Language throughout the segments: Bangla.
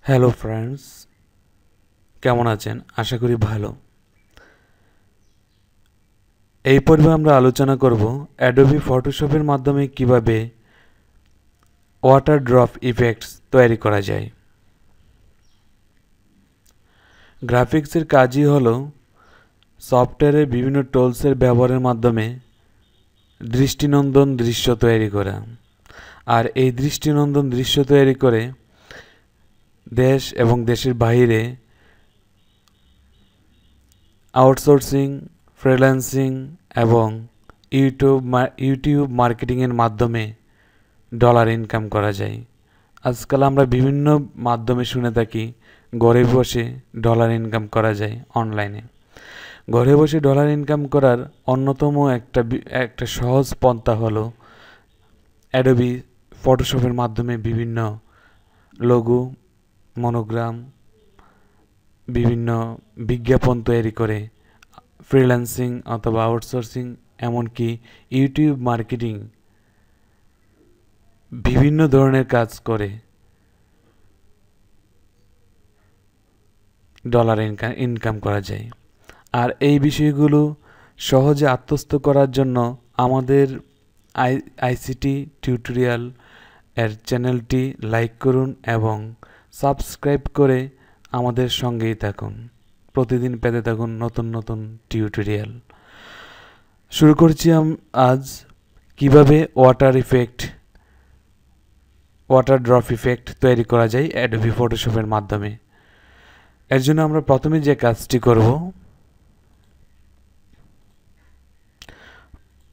হ্যালো ফ্রেন্ডস, কেমন আছেন? আশা করি ভালো। এই পর্বে আমরা আলোচনা করব অ্যাডোবি ফটোশপের মাধ্যমে কিভাবে ওয়াটার ড্রপ ইফেক্টস তৈরি করা যায়। গ্রাফিক্সের কাজই হলো সফটওয়্যারের বিভিন্ন টুলসের ব্যবহারের মাধ্যমে দৃষ্টিনন্দন দৃশ্য তৈরি করা। আর এই দৃষ্টিনন্দন দৃশ্য তৈরি করে দেশ এবং দেশের বাইরে আউটসোর্সিং, ফ্রিল্যান্সিং এবং ইউটিউব মার্কেটিংয়ের মাধ্যমে ডলার ইনকাম করা যায়। আজকাল আমরা বিভিন্ন মাধ্যমে শুনে থাকি ঘরে বসে ডলার ইনকাম করা যায় অনলাইনে। ঘরে বসে ডলার ইনকাম করার অন্যতম একটা সহজ পন্থা হলো অ্যাডোবি ফটোশপের মাধ্যমে বিভিন্ন লোগো, মনোগ্রাম, বিভিন্ন বিজ্ঞাপন তৈরি করে ফ্রিল্যান্সিং অথবা আউটসোর্সিং, এমনকি ইউটিউব মার্কেটিং বিভিন্ন ধরনের কাজ করে ডলার ইনকাম করা যায়। আর এই বিষয়গুলো সহজে আত্মস্থ করার জন্য আমাদের আইসিটি টিউটোরিয়াল এর চ্যানেলটি লাইক করুন এবং সাবস্ক্রাইব করে আমাদের সঙ্গেই থাকুন। প্রতিদিন পেতে থাকুন নতুন নতুন টিউটোরিয়াল। শুরু করছি আজ কিভাবে ওয়াটার ড্রপ ইফেক্ট তৈরি করা যায় অ্যাডোবি ফটোশপের মাধ্যমে। এর জন্য আমরা প্রথমে যে কাজটি করব,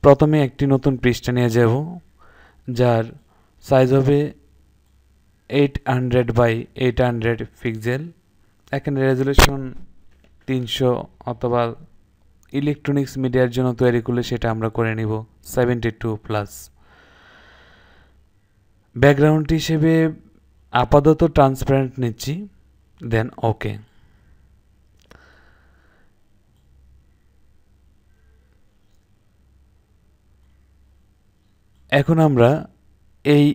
প্রথমে একটি নতুন পৃষ্ঠা নিয়ে যাব যার সাইজ হবে 800 বাই 800 পিক্সেল। এখানে রেজুলেশন 300, অথবা ইলেকট্রনিক্স মিডিয়ার জন্য তৈরি করলে সেটা আমরা করে নিব 72+। ব্যাকগ্রাউন্ড হিসেবে আপাতত ট্রান্সপারেন্ট নিচ্ছি, দেন ওকে। এখন আমরা এই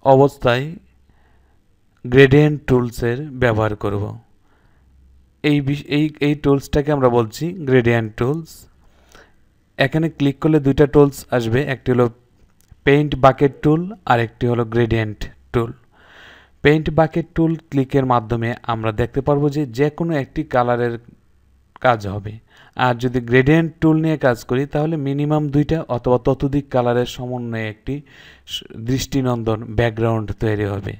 অবস্থায় গ্রেডিয়েন্ট টুলসের ব্যবহার করব। এই টুলসটাকে আমরা বলছি গ্রেডিয়েন্ট টুলস। এখানে ক্লিক করলে দুইটা টুলস আসবে, একটি হলো পেইন্ট বাকেট টুল আর একটি হলো gradient tool. Paint bucket tool ক্লিকের মাধ্যমে আমরা দেখতে পারবো যে কোনো একটি কালারের কাজ হবে। আর যদি গ্রেডিয়েন্ট টুল নিয়ে কাজ করি তাহলে মিনিমাম দুইটা অথবা ততোধিক কালারের সমন্বয়ে একটি দৃষ্টিনন্দন ব্যাকগ্রাউন্ড তৈরি হবে।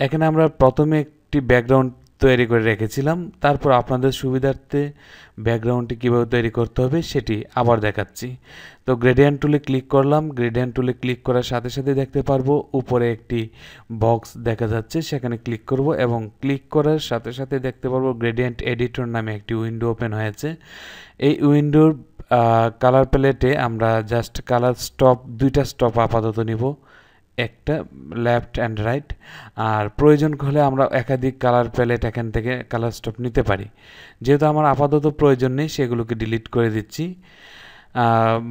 এখানে আমরা প্রথমে একটি ব্যাকগ্রাউন্ড তৈরি করে রেখেছিলাম, তারপর আপনাদের সুবিধার্থে ব্যাকগ্রাউন্ডটি কীভাবে তৈরি করতে হবে সেটি আবার দেখাচ্ছি। তো গ্রেডিয়েন্ট টুলে ক্লিক করলাম। গ্রেডিয়েন্ট টুলে ক্লিক করার সাথে সাথে দেখতে পারবো উপরে একটি বক্স দেখা যাচ্ছে, সেখানে ক্লিক করব এবং ক্লিক করার সাথে সাথে দেখতে পারবো গ্রেডিয়েন্ট এডিটর নামে একটি উইন্ডো ওপেন হয়েছে। এই উইন্ডোর কালার প্যালেটে আমরা জাস্ট দুইটা স্টপ আপাতত নিব, একটা লেফট অ্যান্ড রাইট। আর প্রয়োজন হলে আমরা একাধিক কালার প্যালেট এখান থেকে কালার স্টপ নিতে পারি। যেহেতু আমার আপাতত প্রয়োজন নেই, সেগুলোকে ডিলিট করে দিচ্ছি।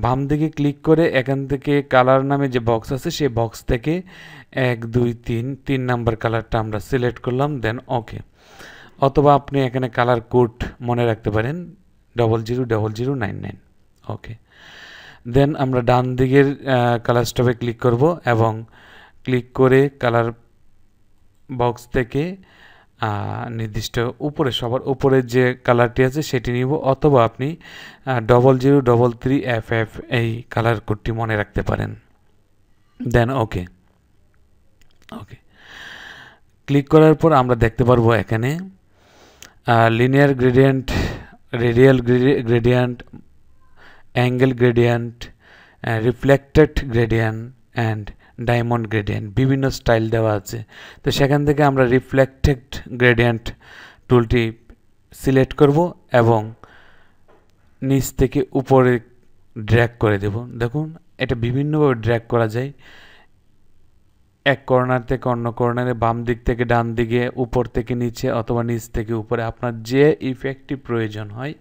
বাম দিকে ক্লিক করে এখান থেকে কালার নামে যে বক্স আছে সেই বক্স থেকে 1 2 3 নাম্বার কালারটা আমরা সিলেক্ট করলাম, দেন ওকে। অথবা আপনি এখানে কালার কোড মনে রাখতে পারেন 000099, ওকে। দেন আমরা ডান দিকের কালার স্টপে ক্লিক করব এবং ক্লিক করে কালার বক্স থেকে নির্দিষ্ট উপরে সবার উপরে যে কালারটি আছে সেটি নিব, অথবা আপনি 0033FF এই কালার কোডটি মনে রাখতে পারেন, দেন ওকে। ক্লিক করার পর আমরা দেখতে পারবো এখানে linear gradient, radial gradient, angle gradient, reflected gradient and diamond gradient বিভিন্ন স্টাইল দেওয়া আছে। তো সেখান থেকে আমরা রিফ্লেক্টেড গ্রেডিয়েন্ট টুলটি সিলেক্ট করব এবং নিচ থেকে উপরে ড্র্যাগ করে দেব। দেখুন এটা বিভিন্নভাবে ড্র্যাগ করা যায়, এক কর্নার থেকে অন্য কর্নারে, বাম দিক থেকে ডান দিকে, উপর থেকে নিচে অথবা নিচ থেকে উপরে। আপনার যে ইফেক্টটি প্রয়োজন হয়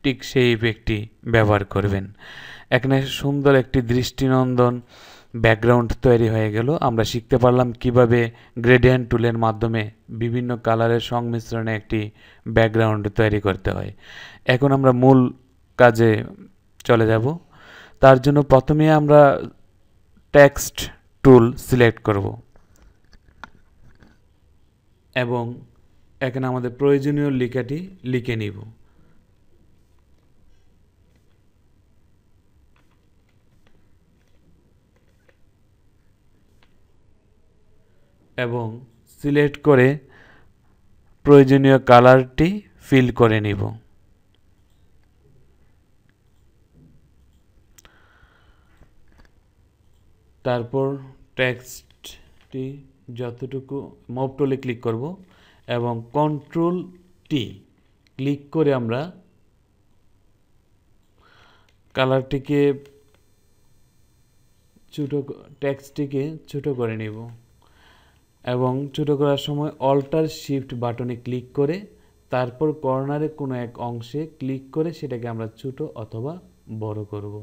ঠিক সেই ইফেক্টটি ব্যবহার করবেন। এখানে সুন্দর একটি দৃষ্টিনন্দন ব্যাকগ্রাউন্ড তৈরি হয়ে গেল। আমরা শিখতে পারলাম কিভাবে গ্রেডিয়েন্ট টুলের মাধ্যমে বিভিন্ন কালারের সংমিশ্রণে একটি ব্যাকগ্রাউন্ড তৈরি করতে হয়। এখন আমরা মূল কাজে চলে যাব। তার জন্য প্রথমে আমরা টেক্সট টুল সিলেক্ট করব এবং এখানে আমাদের প্রয়োজনীয় লেখাটি লিখে নিব। এবং সিলেক্ট করে প্রয়োজনীয় কালারটি ফিল করে নিব। তারপর টেক্সটটি যতটুকু মুভ টুলে ক্লিক করব এবং কন্ট্রোল টি ক্লিক করে আমরা কালারটিকে টেক্সটটিকে ছোট করে নিব এবং ছোট করার সময় অল্টার শিফট বাটনে ক্লিক করে তারপর কর্নারে কোনো এক অংশে ক্লিক করে সেটাকে আমরা ছোট অথবা বড় করব।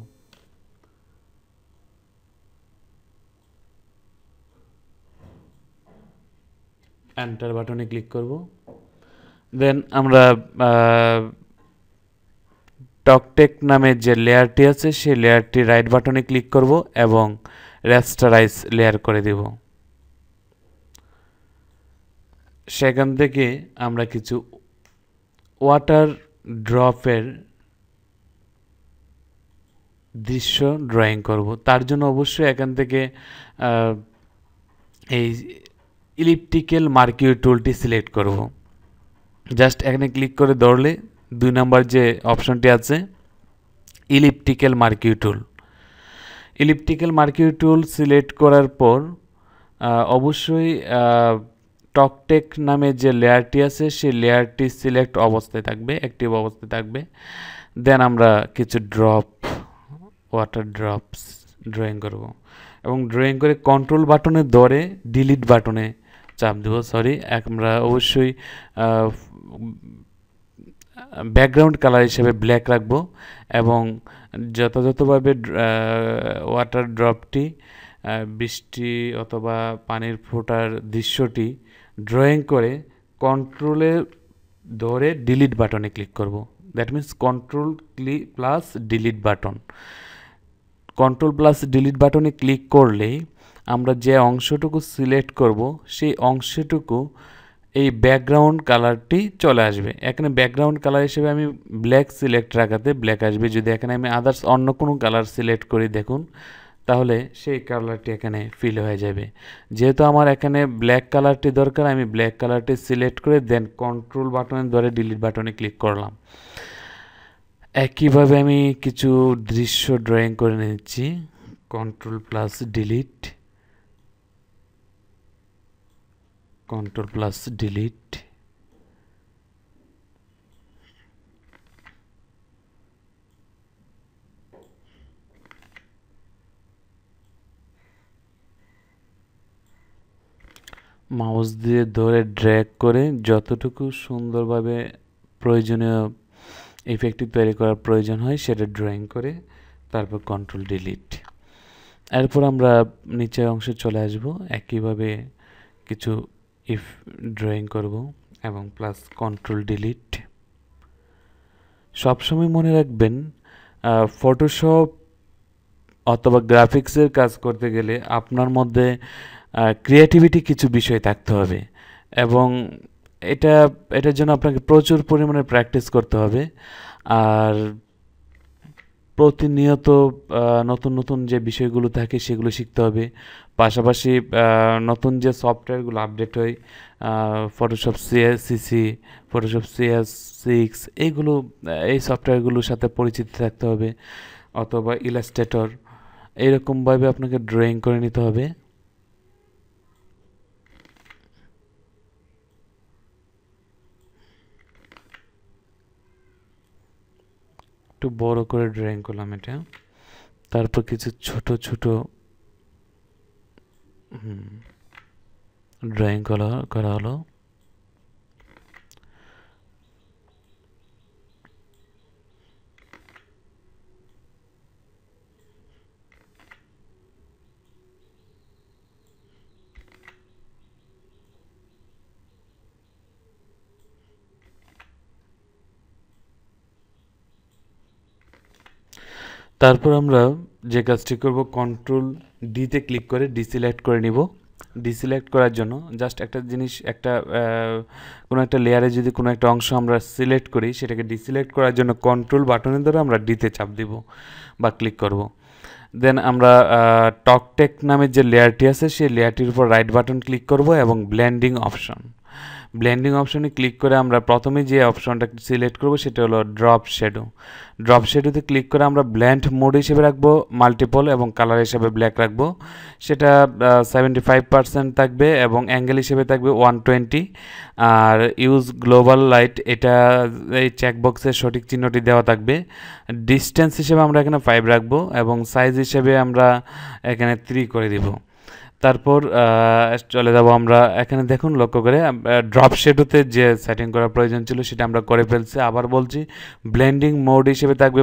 এন্টার বাটনে ক্লিক করব। দেন আমরা টকটেক নামে যে লেয়ারটি আছে সেই লেয়ারটি রাইট বাটনে ক্লিক করব এবং রেস্টারাইজ লেয়ার করে দেব। সেখান থেকে আমরা কিছু ওয়াটার ড্রপের দৃশ্য ড্রয়িং করব। তার জন্য অবশ্যই এখান থেকে এই ইলিপ্টিক্যাল মার্কিউ টুলটি সিলেক্ট করব। জাস্ট এখানে ক্লিক করে ধরলে 2 নম্বর যে অপশনটি আছে ইলিপ্টিক্যাল মার্কিউ টুল। ইলিপ্টিক্যাল মার্কিউ টুল সিলেক্ট করার পর অবশ্যই টকটেক নামে যে লেয়ারটি আছে সেই লেয়ারটি সিলেক্ট অবস্থায় থাকবে, অ্যাক্টিভ অবস্থায় থাকবে। দেন আমরা কিছু ওয়াটার ড্রপস ড্রয়িং করব এবং ড্রয়িং করে কন্ট্রোল বাটনে ধরে ডিলিট বাটনে চাপ দেব। আমরা অবশ্যই ব্যাকগ্রাউন্ড কালার হিসেবে ব্ল্যাক রাখব এবং যথাযথভাবে ওয়াটার ড্রপটি বৃষ্টি অথবা পানির ফোঁটার দৃশ্যটি ড্রয়িং করে কন্ট্রোলে ধরে ডিলিট বাটনে ক্লিক করব। That means control plus delete button. Control plus delete বাটনে ক্লিক করলেই আমরা যে অংশটুকু সিলেক্ট করব সেই অংশটুকু এই ব্যাকগ্রাউন্ড কালারটি চলে আসবে। এখানে ব্যাকগ্রাউন্ড কালার হিসেবে আমি ব্ল্যাক সিলেক্ট রাখাতে ব্ল্যাক আসবে। যদি এখানে আমি আদার্স অন্য কোনো কালার সিলেক্ট করি দেখুন তাহলে সেই কালারটি এখানে ফিল হয়ে যাবে। যেহেতু আমার এখানে ব্ল্যাক কালারটি দরকার আমি ব্ল্যাক কালারটি সিলেক্ট করে দেন কন্ট্রোল বাটনে ধরে ডিলিট বাটনে ক্লিক করলাম। একইভাবে আমি কিছু দৃশ্য ড্রয়িং করে নিচ্ছি। Control plus delete, control plus delete. Mouse দিয়ে ধরে ড্র্যাগ করে যতটুকু সুন্দরভাবে প্রয়োজনীয় ইফেক্টটি তৈরি করার প্রয়োজন হয় সেটা ড্রয়িং করে তারপর কন্ট্রোল ডিলিট। এরপর আমরা নিচের অংশে চলে আসব, একইভাবে কিছু ড্রয়িং করব এবং প্লাস কন্ট্রোল ডিলিট। সবসময় মনে রাখবেন ফটোশপ অথবা গ্রাফিক্সের কাজ করতে গেলে আপনার মধ্যে ক্রিয়েটিভিটি কিছু বিষয় থাকতে হবে এবং এটার জন্য আপনাকে প্রচুর পরিমাণে প্র্যাকটিস করতে হবে। আর প্রতিনিয়ত নতুন নতুন যে বিষয়গুলো থাকে সেগুলো শিখতে হবে। পাশাপাশি নতুন যে সফটওয়্যারগুলো আপডেট হয় ফটোশপ সিসি, ফটোশপ CS6 এই সফটওয়্যারগুলোর সাথে পরিচিত থাকতে হবে অথবা ইলাস্ট্রেটর। এইরকমভাবে আপনাকে ড্রয়িং করে নিতে হবে। একটু বড় করে ড্রয়িং করলাম এটা। তারপর কিছু ছোট ছোট ড্রয়িং করা হলো। তারপর আমরা যে কাজটি করব, কন্ট্রোল ডিতে ক্লিক করে ডিসিলেক্ট করে নিব। ডিসিলেক্ট করার জন্য জাস্ট একটা জিনিস, কোনো একটা লেয়ারে যদি কোনো একটা অংশ আমরা সিলেক্ট করি, সেটাকে ডিসিলেক্ট করার জন্য কন্ট্রোল বাটনের দ্বারা আমরা ডিতে চাপ দিব বা ক্লিক করব। দেন আমরা টকটেক নামের যে লেয়ারটি আছে সেই লেয়ারটির উপর রাইট বাটন ক্লিক করব এবং ব্লেন্ডিং অপশনে ক্লিক করে আমরা প্রথমে যে অপশনটা সিলেক্ট করব সেটা হলো ড্রপ শ্যাডোতে ক্লিক করে আমরা ব্লেন্ড মোড হিসেবে রাখবো মাল্টিপল এবং কালার হিসেবে ব্ল্যাক রাখবো। সেটা 75% থাকবে এবং অ্যাঙ্গেল হিসেবে থাকবে 120। আর ইউজ গ্লোবাল লাইট, এটা এই চেকবক্সের সঠিক চিহ্নটি দেওয়া থাকবে। ডিস্টেন্স হিসেবে আমরা এখানে 5 রাখবো এবং সাইজ হিসেবে আমরা এখানে 3 করে দিব। তারপর চলে যাব আমরা এখানে, দেখুন লক্ষ্য করে ড্রপ শ্যাডোতে যে সেটিং করার প্রয়োজন ছিল সেটা আমরা করে ফেলছি। আবার বলছি, ব্লেন্ডিং মোড হিসেবে থাকবে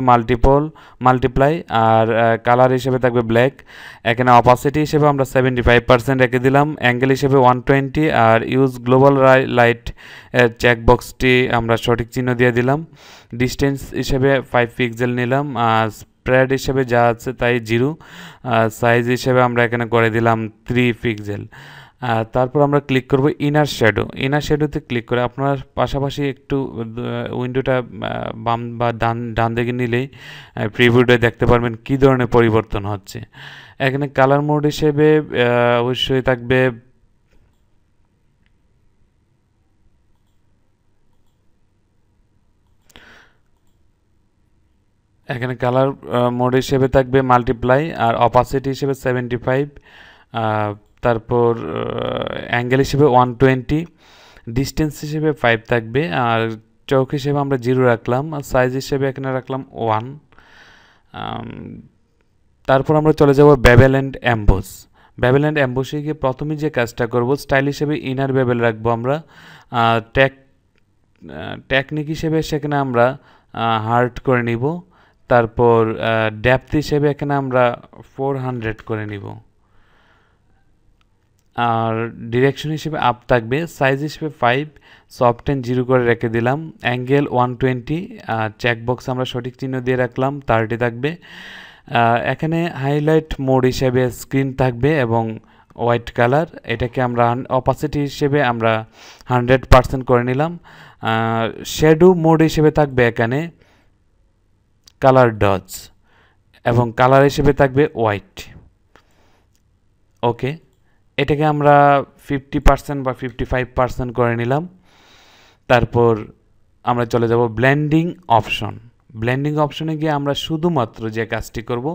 মাল্টিপ্লাই আর কালার হিসেবে থাকবে ব্ল্যাক। এখানে অপাসিটি হিসেবে আমরা 75% রেখে দিলাম, অ্যাঙ্গেল হিসেবে 120 আর ইউজ গ্লোবাল লাইট চেকবক্সটি আমরা সঠিক চিহ্ন দিয়ে দিলাম। ডিস্টেন্স হিসেবে 5 পিক্সেল নিলাম, স্প্রেড হিসেবে যা আছে তাই 0, সাইজ হিসেবে আমরা এখানে করে দিলাম 3 পিক্সেল। তারপর আমরা ক্লিক করব ইনার শ্যাডোতে ক্লিক করে আপনার পাশাপাশি একটু উইন্ডোটা বাম বা ডান দিকে নিলেই প্রিভিউতে দেখতে পারবেন কী ধরনের পরিবর্তন হচ্ছে। এখানে কালার মোড হিসেবে অবশ্যই থাকবে মাল্টিপ্লাই আর অপাসিটি হিসেবে 75, তারপর অ্যাঙ্গেল হিসেবে 120, ডিস্টেন্স হিসেবে 5 থাকবে আর চৌক হিসেবে আমরা 0 রাখলাম আর সাইজ হিসেবে এখানে রাখলাম 1। তারপর আমরা চলে যাব বেবেল অ্যান্ড এমবোসে গিয়ে প্রথমে যে কাজটা করব, স্টাইল হিসেবে ইনার বেবেল রাখবো আমরা। টেকনিক হিসেবে সেখানে আমরা হার্ড করে নিব। তারপর ডেপথ হিসেবে এখানে আমরা 400 করে নিব আর ডিরেকশন হিসেবে আপ থাকবে। সাইজ হিসেবে 5, সফটেন 0 করে রেখে দিলাম। অ্যাঙ্গেল 120, চেকবক্স আমরা সঠিক চিহ্ন দিয়ে রাখলাম, 30 থাকবে। এখানে হাইলাইট মোড হিসেবে স্ক্রিন থাকবে এবং হোয়াইট কালার, এটাকে আমরা অপাসিটি হিসেবে আমরা 100% করে নিলাম। শ্যাডো মোড হিসেবে থাকবে এখানে কালার ডজ এবং কালার হিসেবে থাকবে হোয়াইট। ওকে, এটাকে আমরা 50% বা 55% করে নিলাম। তারপর আমরা চলে যাব ব্লেন্ডিং অপশনে গিয়ে আমরা শুধুমাত্র যে কাজটি করব,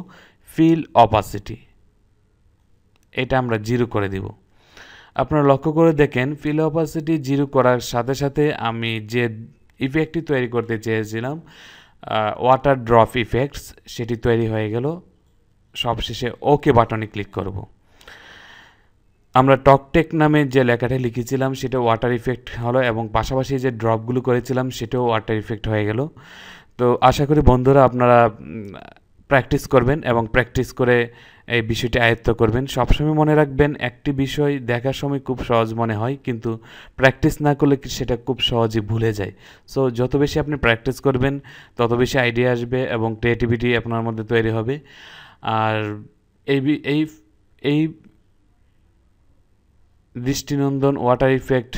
ফিল অপাসিটি, এটা আমরা 0 করে দিব। আপনারা লক্ষ্য করে দেখেন ফিল অপাসিটি 0 করার সাথে সাথে আমি যে ইফেক্টটি তৈরি করতে চেয়েছিলাম, ওয়াটার ড্রপ ইফেক্টস, সেটি তৈরি হয়ে গেল। সবশেষে ওকে বাটনে ক্লিক করব। আমরা টকটেক নামে যে লেখাটা লিখেছিলাম সেটা ওয়াটার ইফেক্ট হলো এবং পাশাপাশি যে ড্রপগুলো করেছিলাম সেটাও ওয়াটার ইফেক্ট হয়ে গেল। তো আশা করি বন্ধুরা আপনারা প্র্যাকটিস করবেন এবং প্র্যাকটিস করে এই বিষয়টি আয়ত্ত করবেন। সবসময় মনে রাখবেন, একটি বিষয় দেখার সময় খুব সহজ মনে হয়, কিন্তু প্র্যাকটিস না করলে সেটা খুব সহজে ভুলে যায়। সো যত বেশি আপনি প্র্যাকটিস করবেন তত বেশি আইডিয়া আসবে এবং ক্রিয়েটিভিটি আপনার মধ্যে তৈরি হবে। আর এই দৃষ্টিনন্দন ওয়াটার ইফেক্ট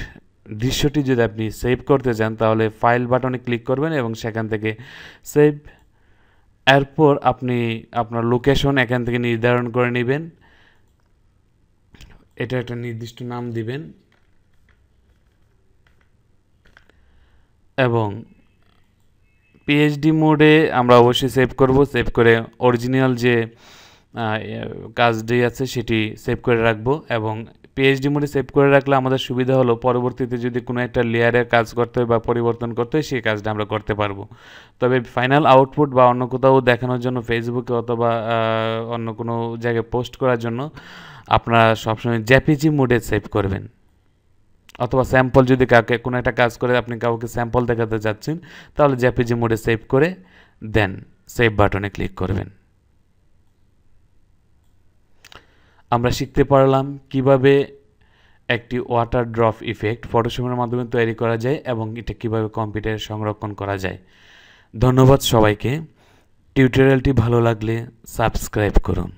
দৃশ্যটি যদি আপনি সেভ করতে চান তাহলে ফাইল বাটনে ক্লিক করবেন এবং সেখান থেকে সেভ। এরপর আপনি আপনার লোকেশন এখান থেকে নির্ধারণ করে নেবেন, এটা একটা নির্দিষ্ট নাম দিবেন এবং পিএইচডি মোডে আমরা অবশ্যই সেভ করব। সেভ করে অরিজিনাল যে কাজটি আছে সেটি সেভ করে রাখবো এবং পিএইচডি মোডে সেভ করে রাখলে আমাদের সুবিধা হলো পরবর্তীতে যদি কোনো একটা লেয়ারের কাজ করতে হয় বা পরিবর্তন করতে হয় সেই কাজটা আমরা করতে পারবো। তবে ফাইনাল আউটপুট বা অন্য কোথাও দেখানোর জন্য ফেসবুকে অথবা অন্য কোনো জায়গায় পোস্ট করার জন্য আপনারা সবসময় জেপিজি মোডে সেভ করবেন, অথবা স্যাম্পল যদি কাউকে কোনো একটা কাজ করে আপনি কাউকে স্যাম্পল দেখাতে চাচ্ছেন তাহলে জেপিজি মোডে সেভ করে দেন সেভ বাটনে ক্লিক করবেন। আমরা শিখতে পারলাম কিভাবে একটি ওয়াটার ড্রপ ইফেক্ট ফটোশপের মাধ্যমে তৈরি করা যায় এবং এটা কিভাবে কম্পিউটারে সংরক্ষণ করা যায়। ধন্যবাদ সবাইকে। টিউটোরিয়ালটি ভালো লাগলে সাবস্ক্রাইব করুন।